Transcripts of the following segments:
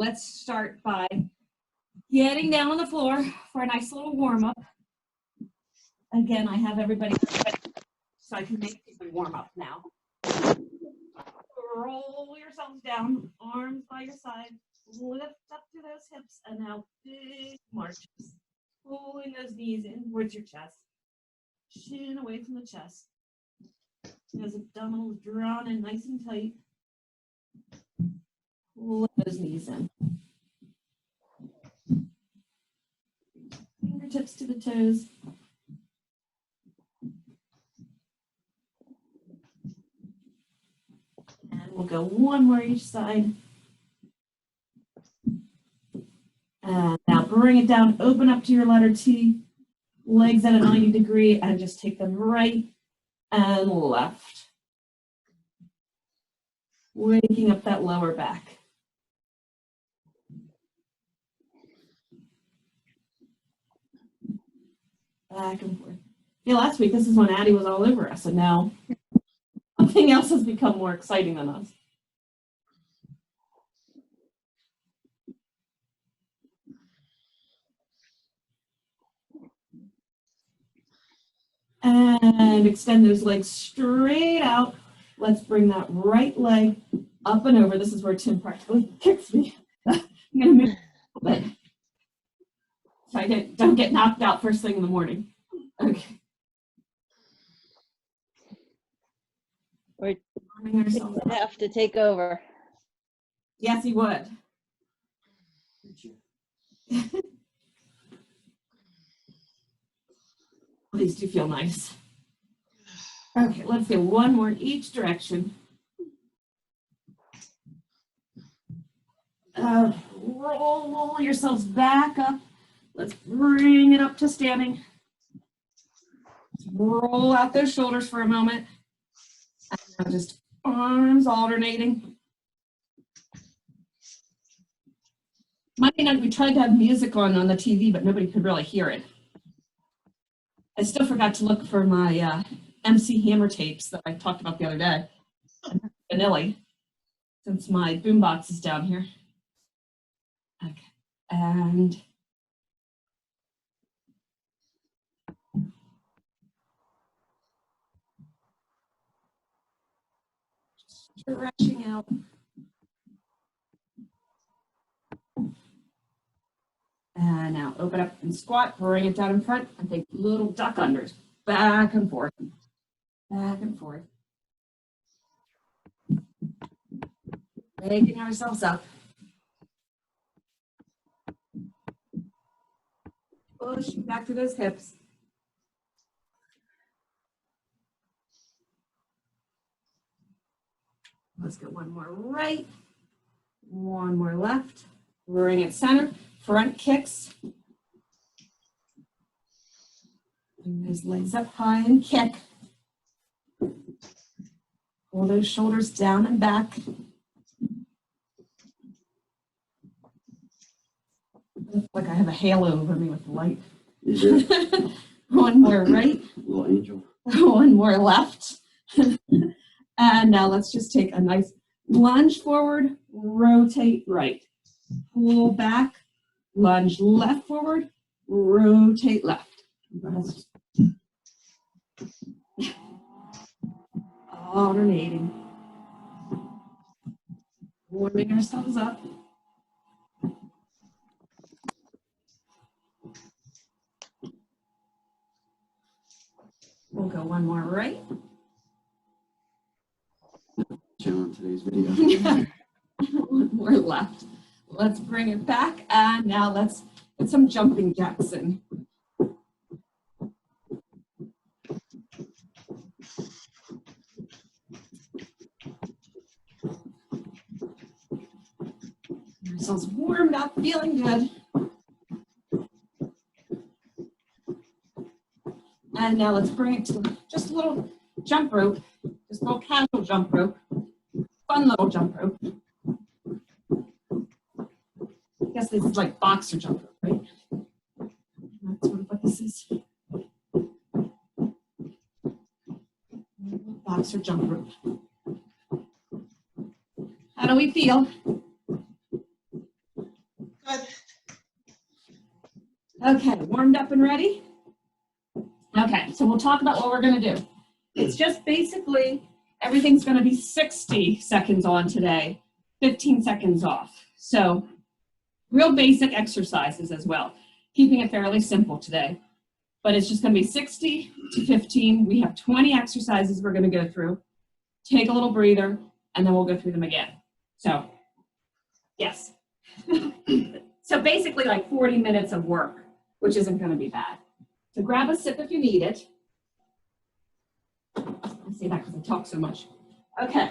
let's start by getting down on the floor for a nice little warm up. Again, I have everybody so I can make people warm up now. Roll yourselves down, arms by your side, lift up to those hips, and now big marches. Pulling those knees in towards your chest. Chin away from the chest. Those abdominals drawn in nice and tight. Pull those knees in. Fingertips to the toes. And we'll go one more each side. And now bring it down, open up to your letter T, legs at a 90 degree, and just take them right and left. Waking up that lower back. Back and forth. Yeah, last week, this is when Addie was all over us, and now something else has become more exciting than us. And extend those legs straight out. Let's bring that right leg up and over. This is where Tim practically kicks me. I'm going to move a little bit so I don't get knocked out first thing in the morning. Okay. Or would have to take over. Yes, he would. These do feel nice. Okay, let's do one more in each direction. Roll yourselves back up. Let's bring it up to standing. Roll out those shoulders for a moment. And now just arms alternating. Monday night we tried to have music on the TV, but nobody could really hear it. I still forgot to look for my MC Hammer tapes that I talked about the other day. Vanilla, since my boombox is down here. Okay, and stretching out. And now open up and squat, bring it down in front, and take little duck unders, back and forth, back and forth. Waking ourselves up. Pushing back through those hips. Let's get one more right, one more left. Bring it center. Front kicks. Bring those legs up high and kick. Pull those shoulders down and back. Looks like I have a halo over me with the light. One more right. Little angel. One more left. And now let's just take a nice lunge forward, rotate right. Pull back. Lunge left forward, rotate left. Alternating. Warming ourselves up. We'll go one more right. On today's video. One more left. Let's bring it back, and now let's get some jumping jacks in. Ourselves warmed up, feeling good. And now let's bring it to just a little jump rope, just a little casual jump rope, fun little jump rope. I guess this is like boxer jump rope, right? That's sort of what this is. Boxer jump rope. How do we feel? Okay, warmed up and ready? Okay, so we'll talk about what we're gonna do. It's just basically, everything's gonna be 60 seconds on today, 15 seconds off. So real basic exercises as well, keeping it fairly simple today. But it's just gonna be 60 to 15. We have 20 exercises we're gonna go through. Take a little breather, and then we'll go through them again. So, yes. So basically like 40 minutes of work, which isn't gonna be bad. So grab a sip if you need it. I say that because I talk so much. Okay.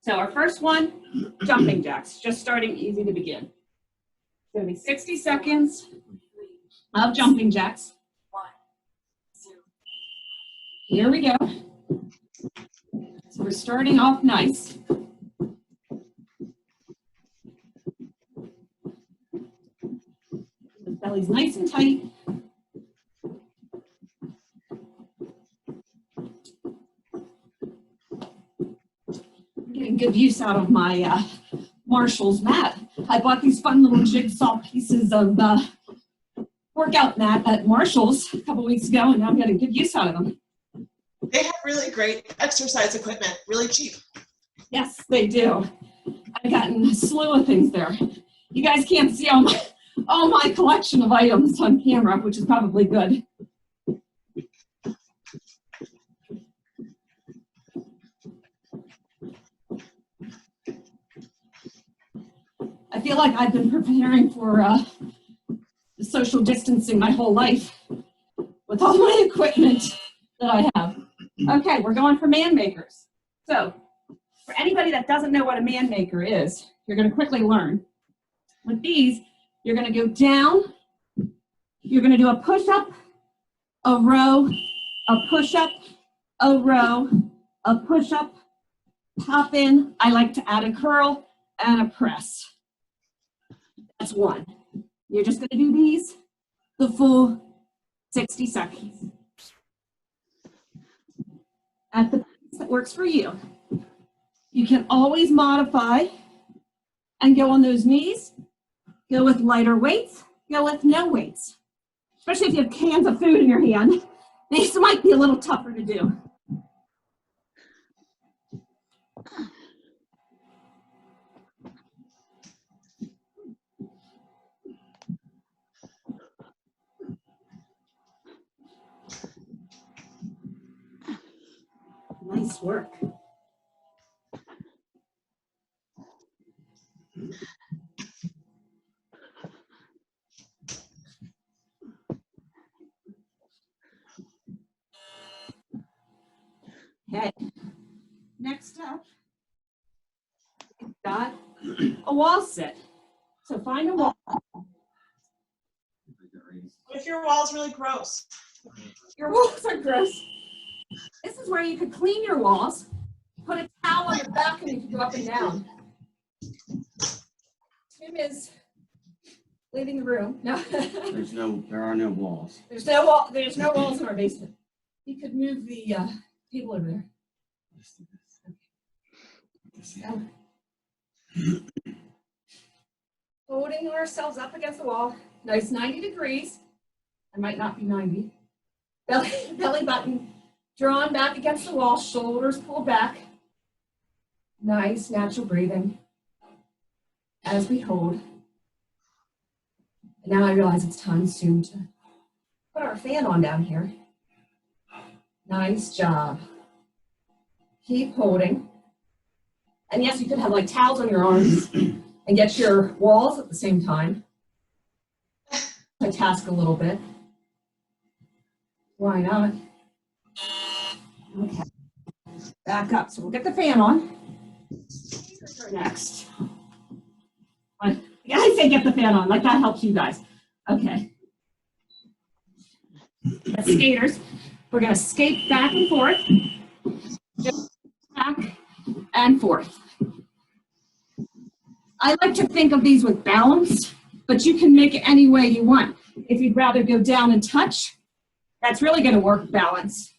So our first one, jumping jacks, just starting easy to begin. It's gonna be 60 seconds of jumping jacks. Here we go. So we're starting off nice. The belly's nice and tight. I'm getting good use out of my Marshall's mat. I bought these fun little jigsaw pieces of workout mat at Marshall's a couple weeks ago, and now I'm getting good use out of them. They have really great exercise equipment, really cheap. Yes, they do. I've gotten a slew of things there. You guys can't see all my collection of items on camera, which is probably good. I feel like I've been preparing for the social distancing my whole life with all my equipment that I have. Okay, we're going for man makers. So for anybody that doesn't know what a man maker is, you're going to quickly learn. With these, you're going to go down, you're going to do a push-up, a row, a push-up, a row, a push-up, pop in. I like to add a curl and a press. That's one. You're just going to do these the full 60 seconds. At the pace that works for you. You can always modify and go on those knees, go with lighter weights, go with no weights. Especially if you have cans of food in your hand, these might be a little tougher to do. Nice work. Okay, next up, we've got a wall sit. So find a wall. If your wall's really gross. Your walls are gross. This is where you could clean your walls, put a towel on your back, and you can go up and down. Tim is leaving the room. No. There are no walls. There's no walls in our basement. You could move the table over there. Holding ourselves up against the wall. Nice 90 degrees. It might not be 90. Belly button drawn back against the wall, shoulders pulled back. Nice natural breathing as we hold. And now I realize it's time soon to put our fan on down here. Nice job. Keep holding. And yes, you could have like towels on your arms and get your walls at the same time. I task a little bit. Why not? Okay. Back up. So we'll get the fan on. Next. I say get the fan on, like that helps you guys. Okay. As skaters, we're going to skate back and forth. Just back and forth. I like to think of these with balance, but you can make it any way you want. If you'd rather go down and touch, that's really going to work balance.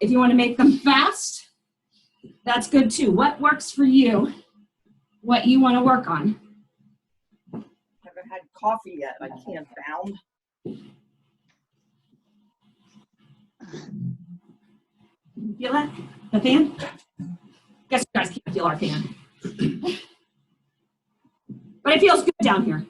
If you want to make them fast, that's good too. What works for you? What you want to work on? had coffee yet. I can't bound. Feel that? The fan? Guess you guys can't feel our fan. But it feels good down here.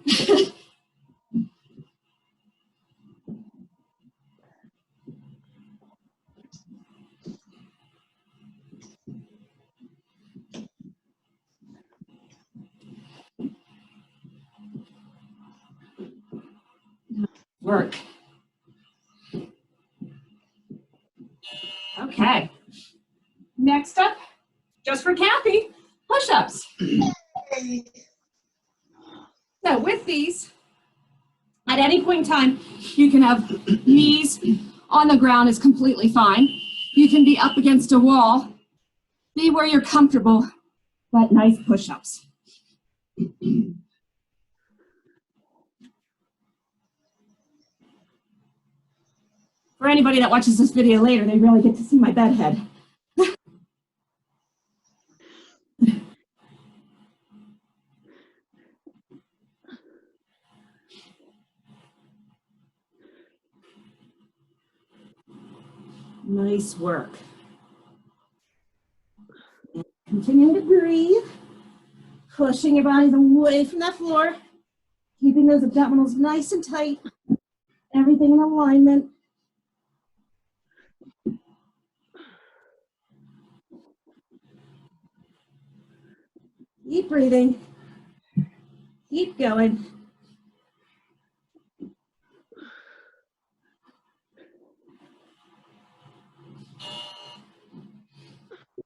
Work. Okay. Next up, just for Kathy, push-ups. So with these, at any point in time, you can have knees on the ground is completely fine. You can be up against a wall. Be where you're comfortable, but nice push-ups. For anybody that watches this video later, they really get to see my bed head. Nice work. Continuing to breathe, pushing your bodies away from that floor, keeping those abdominals nice and tight, everything in alignment. Keep breathing. Keep going.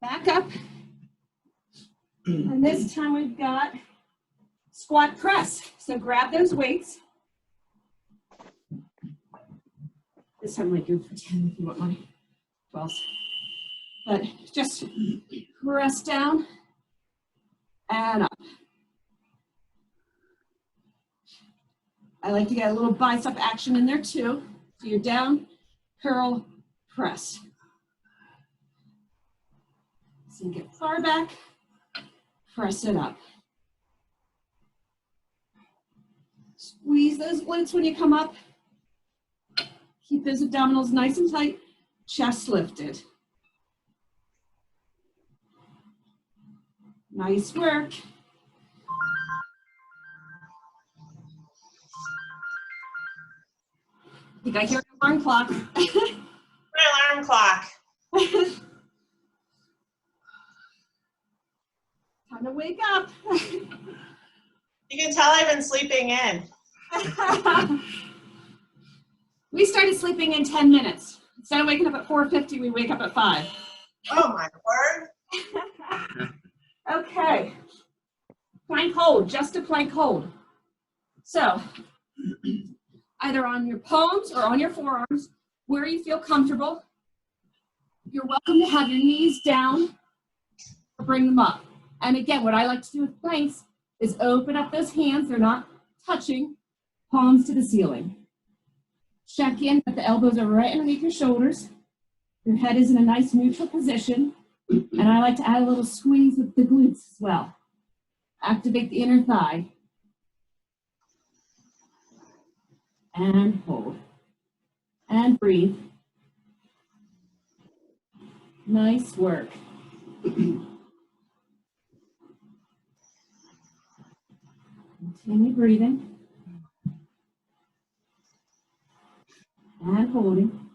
Back up. And this time we've got squat press. So grab those weights. This time I might do it for 10 if you want my 12s. But just press down and up. I like to get a little bicep action in there too. So you're down, curl, press. So you get far back, press it up. Squeeze those glutes when you come up. Keep those abdominals nice and tight, chest lifted. Nice work. I think I hear an alarm clock. My alarm clock. Time to wake up. You can tell I've been sleeping in. We started sleeping in 10 minutes. Instead of waking up at 4:50, we wake up at 5. Oh my word. Okay. Plank hold, just a plank hold. So, either on your palms or on your forearms, where you feel comfortable. You're welcome to have your knees down or bring them up. And again, what I like to do with planks is open up those hands. They're not touching, palms to the ceiling. Check in that the elbows are right underneath your shoulders. Your head is in a nice neutral position. And I like to add a little squeeze with the glutes as well. Activate the inner thigh. And hold. And breathe. Nice work. Continue breathing. And holding.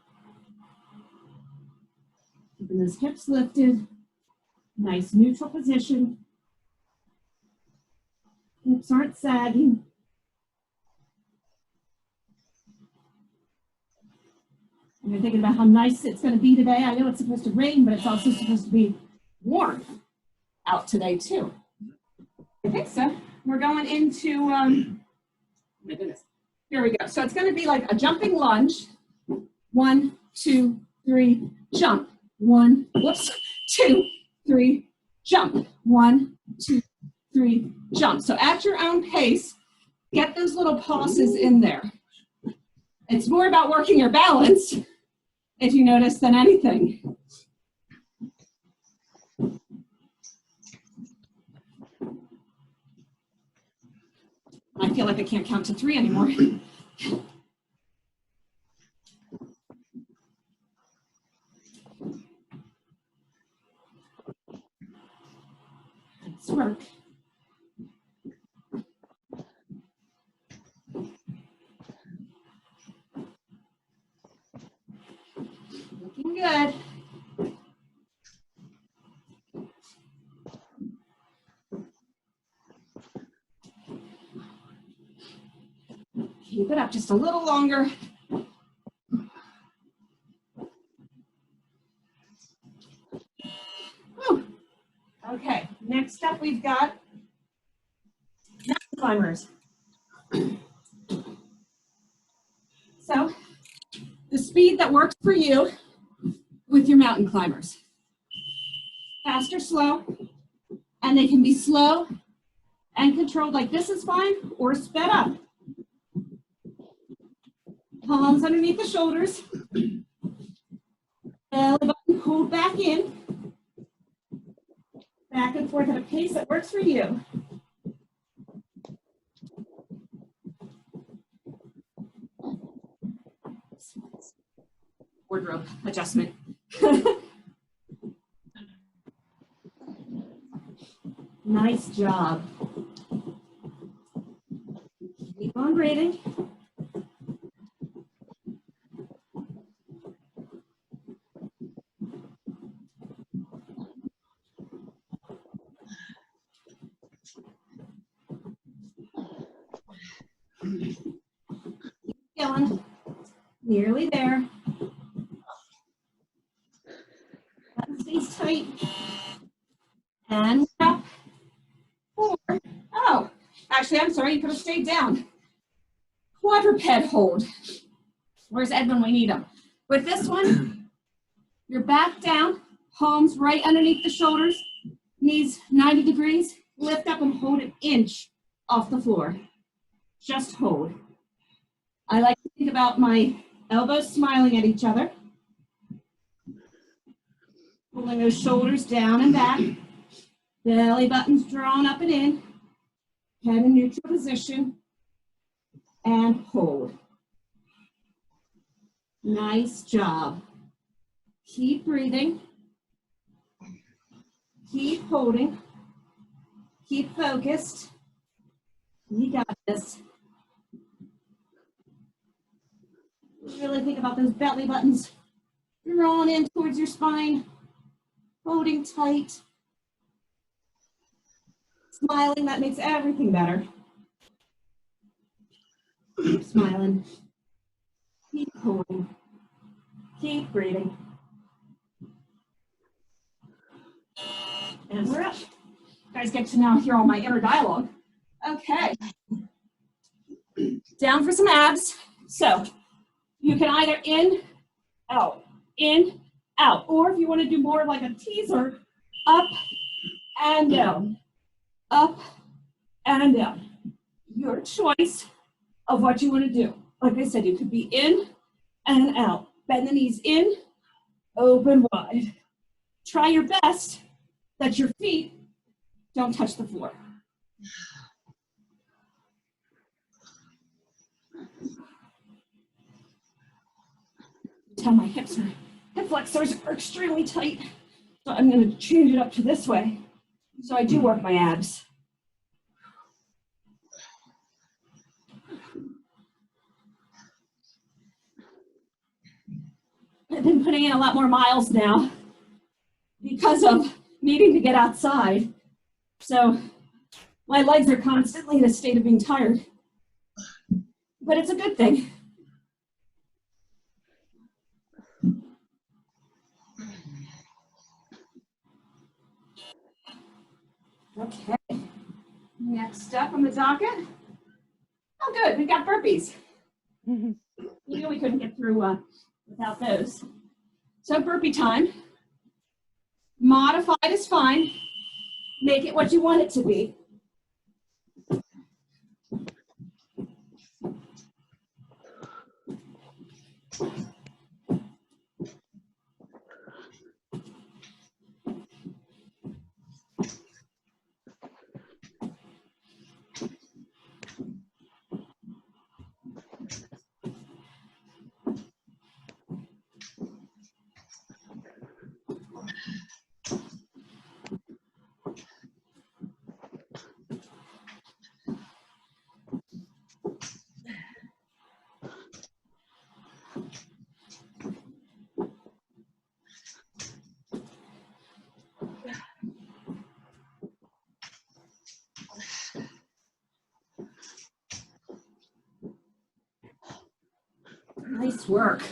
Keeping those hips lifted. Nice neutral position. Hips aren't sagging. And you're thinking about how nice it's going to be today. I know it's supposed to rain, but it's also supposed to be warm out today too. I think so. We're going into, my goodness, here we go. So it's going to be like a jumping lunge. 1, 2, 3, jump. 1, whoops, 2, 3, jump. 1, 2, 3, jump. So at your own pace, get those little pauses in there. It's more about working your balance, if you notice, than anything. I feel like I can't count to 3 anymore. Nice work. Looking good. Keep it up just a little longer. Whew. Okay, next up we've got mountain climbers. So, the speed that works for you with your mountain climbers. Fast or slow, and they can be slow and controlled like this is fine, or sped up. Palms underneath the shoulders. Belly button pulled back in. Back and forth at a pace that works for you. Wardrobe adjustment. Nice job. Keep on breathing. Keep going. Nearly there. Button stays tight. And up. 4. Oh, actually, I'm sorry, you could have stayed down. Quadruped hold. Where's Ed when we need him? With this one, you're back down, palms right underneath the shoulders, knees 90 degrees, lift up and hold an inch off the floor. Just hold. I like to think about my elbows smiling at each other. Pulling those shoulders down and back. Belly button's drawn up and in. Head in neutral position. And hold. Nice job. Keep breathing. Keep holding. Keep focused. You got this. Really think about those belly buttons drawn in towards your spine, holding tight. Smiling, that makes everything better. Keep smiling. Keep holding. Keep breathing. And we're up. You guys get to now hear all my inner dialogue. Okay. Down for some abs. So you can either in, out, or if you want to do more like a teaser, up and down, up and down. Your choice of what you want to do. Like I said, you could be in and out. Bend the knees in, open wide. Try your best that your feet don't touch the floor. Tell my hip flexors are extremely tight. So I'm going to change it up to this way. So I do work my abs. I've been putting in a lot more miles now because of needing to get outside. So my legs are constantly in a state of being tired. But it's a good thing. Okay, next up on the docket. Oh, good, we've got burpees. You know we couldn't get through without those. So burpee time. Modified is fine. Make it what you want it to be. Nice work.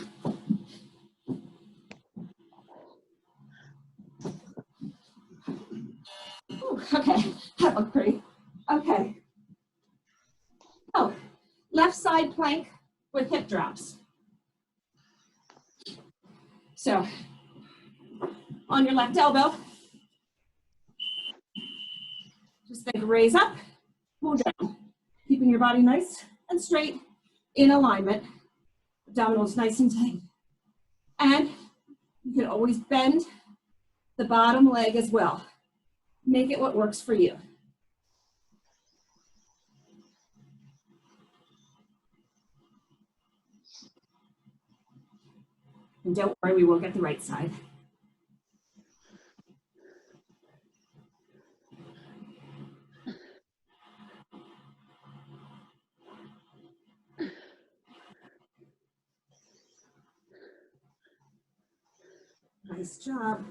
Ooh, okay, that looked pretty. Okay. Oh, left side plank with hip drops. So, on your left elbow, just think raise up, pull down, keeping your body nice and straight in alignment. Abdominals nice and tight. And you can always bend the bottom leg as well. Make it what works for you. And don't worry, we will get the right side. Nice job.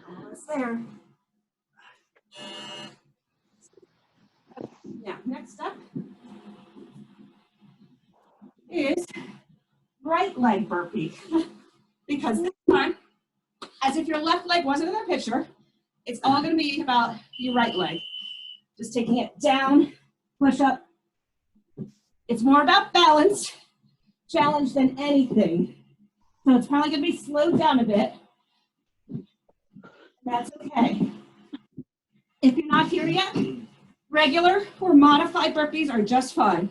Almost there. Now, next up is right leg burpee. Because this time, as if your left leg wasn't in the picture, it's all going to be about your right leg. Just taking it down, push up. It's more about balance, challenge than anything. So it's probably going to be slowed down a bit. That's okay. If you're not here yet, regular or modified burpees are just fine.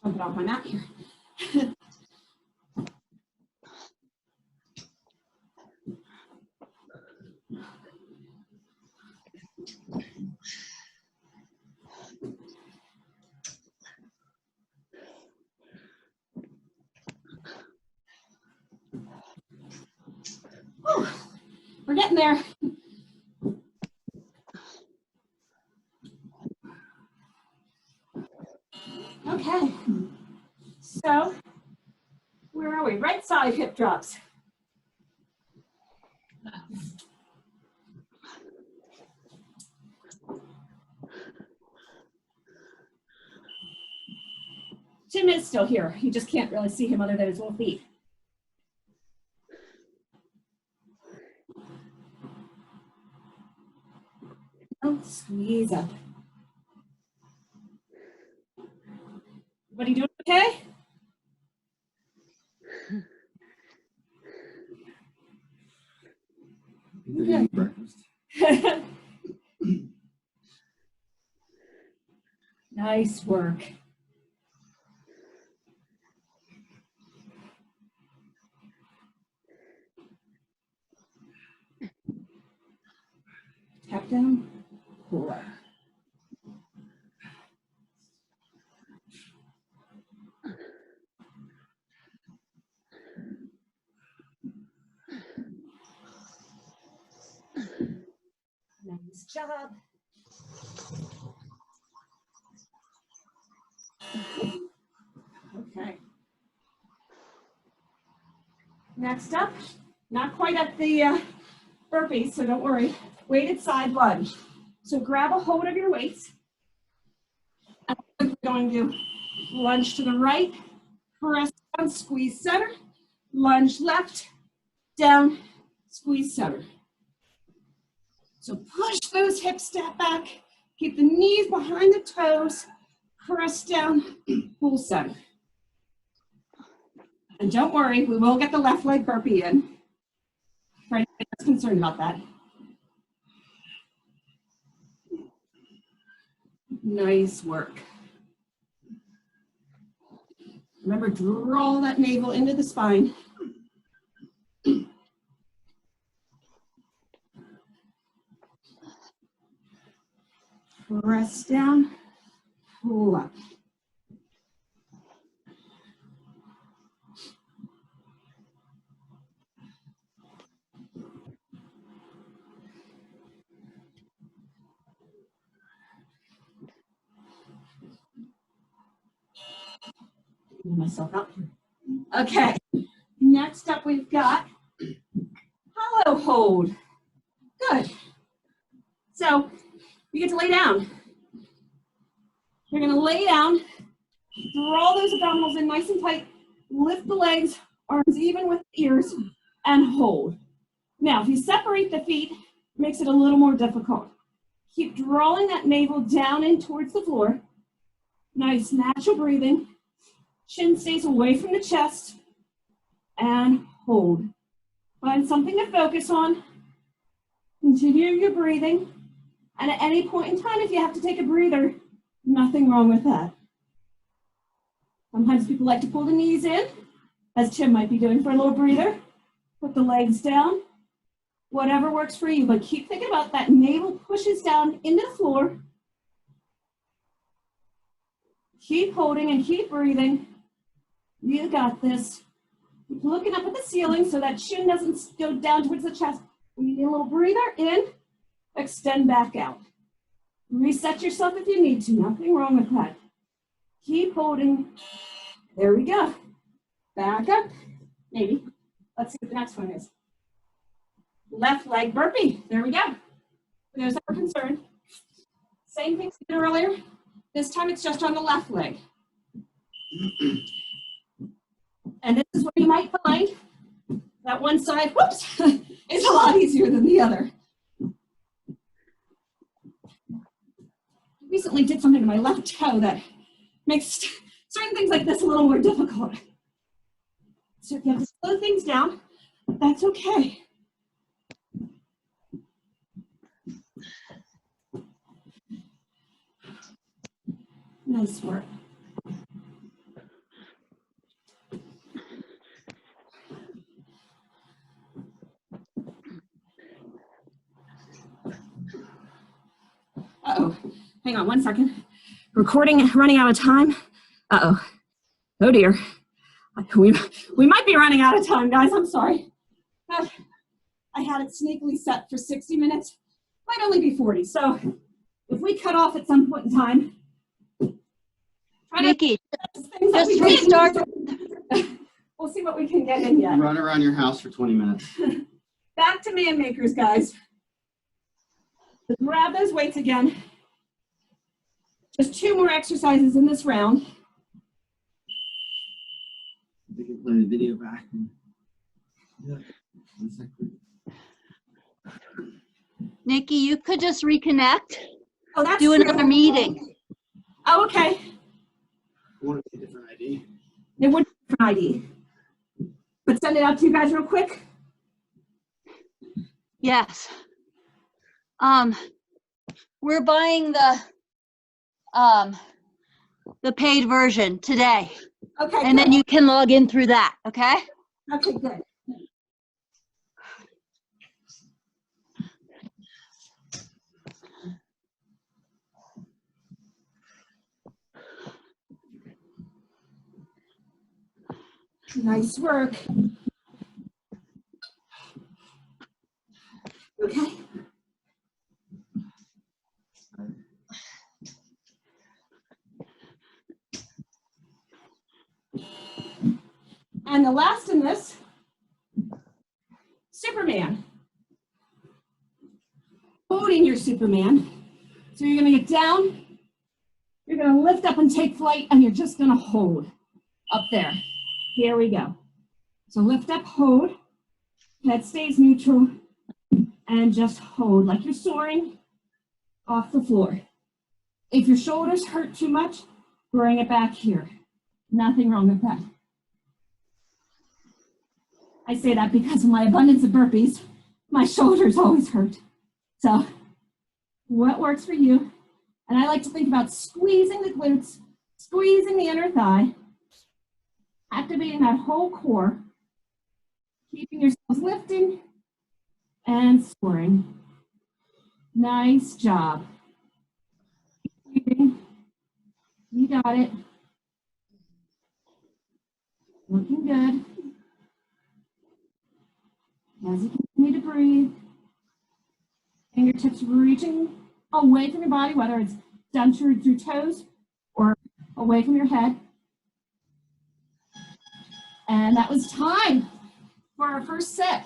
Jump it off my mat here. Whew. We're getting there. Okay, so where are we? Right side hip drops. Tim is still here. You just can't really see him other than his little feet. Oh, squeeze up. Everybody doing okay? Eating breakfast. Nice work. Tap down, pull up. Nice job. Okay. Next up, not quite at the burpees, so don't worry. Weighted side lunge. So grab a hold of your weights. And we're going to lunge to the right, press down, squeeze center, lunge left, down, squeeze center. So push those hips, step back, keep the knees behind the toes, press down, pull center. And don't worry, we will get the left leg burpee in. For anybody that's concerned about that. Nice work. Remember, draw that navel into the spine. Press down, pull up. Pull myself up here. Okay, next up we've got hollow hold. Good. So you get to lay down. You're gonna lay down, draw those abdominals in nice and tight, lift the legs, arms even with the ears, and hold. Now, if you separate the feet, it makes it a little more difficult. Keep drawing that navel down in towards the floor. Nice natural breathing. Chin stays away from the chest, and hold. Find something to focus on. Continue your breathing. And at any point in time, if you have to take a breather, nothing wrong with that. Sometimes people like to pull the knees in, as Tim might be doing for a little breather. Put the legs down. Whatever works for you, but keep thinking about that navel pushes down into the floor. Keep holding and keep breathing. You got this. Keep looking up at the ceiling so that chin doesn't go down towards the chest. You need a little breather in, extend back out. Reset yourself if you need to, nothing wrong with that. Keep holding. There we go. Back up, maybe. Let's see what the next one is. Left leg burpee. There we go. For those that are concerned. Same thing we did earlier. This time it's just on the left leg. And this is where you might find that one side, whoops, is a lot easier than the other. I recently did something to my left toe that makes certain things like this a little more difficult. So if you have to slow things down, that's okay. Nice work. Uh-oh, hang on 1 second. Recording running out of time. Uh-oh, oh dear. We might be running out of time, guys, I'm sorry. I had it sneakily set for 60 minutes. Might only be 40, so if we cut off at some point in time, Nikki, just restart. We'll see what we can get in yet. Run around your house for 20 minutes. Back to man makers, guys. So grab those weights again. Just 2 more exercises in this round. We can play the video back. Yeah. Nikki, you could just reconnect. Oh, that's Do true. another meeting. Oh, okay. I want a different ID. It would be an ID. But send it out to you guys real quick. Yes. We're buying the paid version today. Okay. And good. then you can log in through that, okay? Okay, good. Nice work. Okay. And the last in this, Superman. Holding your Superman. So you're going to get down, you're going to lift up and take flight, and you're just going to hold up there. Here we go. So lift up, hold. Head stays neutral, and just hold like you're soaring off the floor. If your shoulders hurt too much, bring it back here. Nothing wrong with that. I say that because of my abundance of burpees, my shoulders always hurt. So what works for you? And I like to think about squeezing the glutes, squeezing the inner thigh, activating that whole core, keeping yourselves lifting and soaring. Nice job. You got it. Looking good. As you continue to breathe, fingertips reaching away from your body, whether it's down towards your toes or away from your head. And that was time for our first set.